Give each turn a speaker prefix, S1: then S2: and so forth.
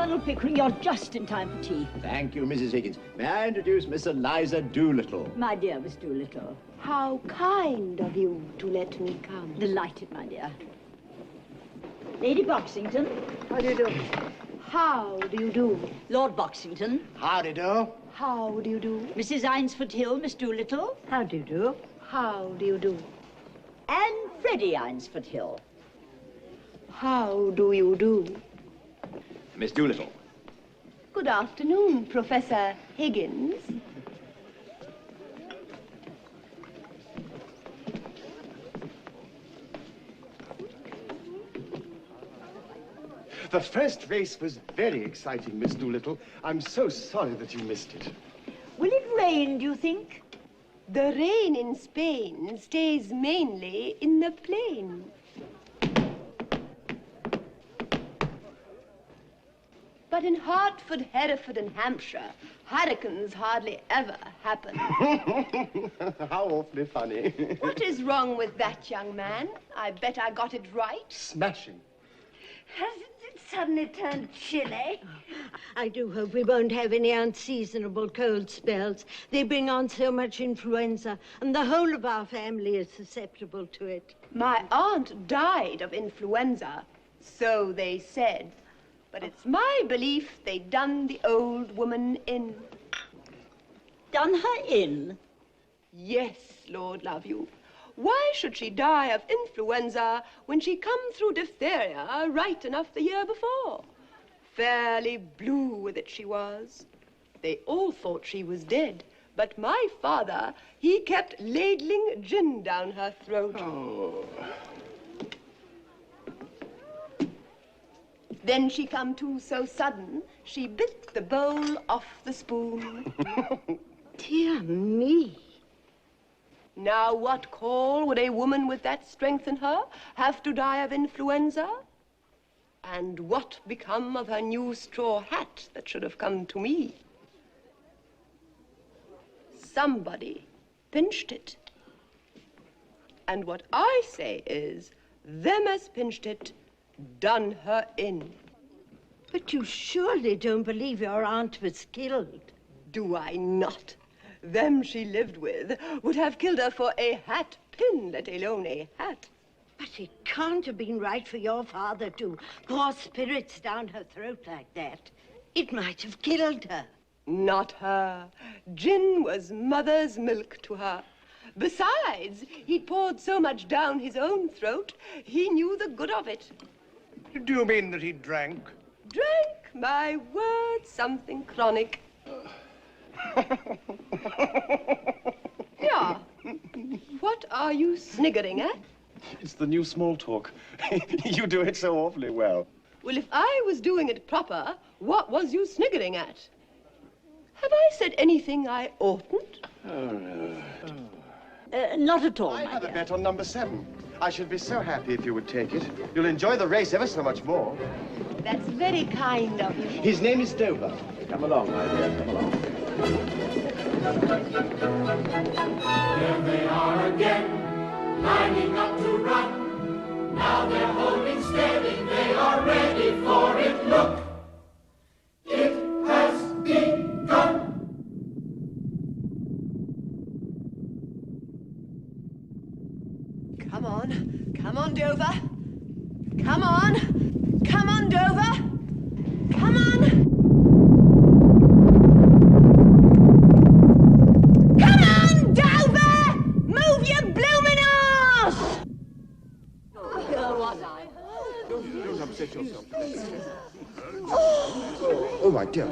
S1: Colonel Pickering, you're just in time for tea.
S2: Thank you, Mrs. Higgins. May I introduce Miss Eliza Doolittle?
S1: My dear Miss Doolittle.
S3: How kind of you to let me come.
S1: Delighted, my dear. Lady Boxington.
S3: How do you do? How do you do?
S1: Lord Boxington.
S2: Howdy do.
S3: How do you do?
S1: Mrs. Eynsford Hill, Miss Doolittle.
S3: How do you do? How do you do?
S1: And Freddie Eynsford Hill.
S3: How do you do?
S2: Miss Doolittle.
S3: Good afternoon, Professor Higgins.
S4: The first race was very exciting, Miss Doolittle. I'm so sorry that you missed it.
S1: Will it rain, do you think?
S3: The rain in Spain stays mainly in the plain. But in Hertford, Hereford, and Hampshire, hurricanes hardly ever happen.
S4: How awfully funny.
S3: What is wrong with that, young man? I bet I got it right.
S4: Smashing.
S5: Hasn't it suddenly turned chilly?
S6: I do hope we won't have any unseasonable cold spells. They bring on so much influenza, and the whole of our family is susceptible to it.
S3: My aunt died of influenza, so they said. But it's my belief they done the old woman in.
S1: Done her in?
S3: Yes, Lord love you. Why should she die of influenza when she come through diphtheria right enough the year before? Fairly blue with it she was. They all thought she was dead, but my father, he kept ladling gin down her throat.
S4: Oh.
S3: Then she come to so sudden, she bit the bowl off the spoon.
S6: Dear me.
S3: Now, what call would a woman with that strength in her have to die of influenza? And what become of her new straw hat that should have come to me? Somebody pinched it. And what I say is, them as pinched it done her in.
S6: But you surely don't believe your aunt was killed.
S3: Do I not? Them she lived with would have killed her for a hat pin, let alone a hat.
S6: But it can't have been right for your father to pour spirits down her throat like that. It might have killed her.
S3: Not her. Gin was mother's milk to her. Besides, he poured so much down his own throat, he knew the good of it.
S4: Do you mean that he drank?
S3: Drank, my word, something chronic. Yeah. What are you sniggering at?
S4: It's the new small talk. You do it so awfully well.
S3: Well, if I was doing it proper, what was you sniggering at? Have I said anything I oughtn't?
S1: Not at all,
S4: I
S1: my
S4: have a
S1: dear.
S4: bet on number 7. I should be so happy if you would take it. You'll enjoy the race ever so much more.
S3: That's very kind of you.
S2: His name is Dover. Come along, my dear, come along.
S7: There they are again, lining up to run. Now they're holding steady, they are ready for it. Look, it has begun.
S3: Come on, Dover. Come on, Dover. Come on. Come on, Dover! Move your blooming arse!
S4: Don't upset yourself. Oh, my dear.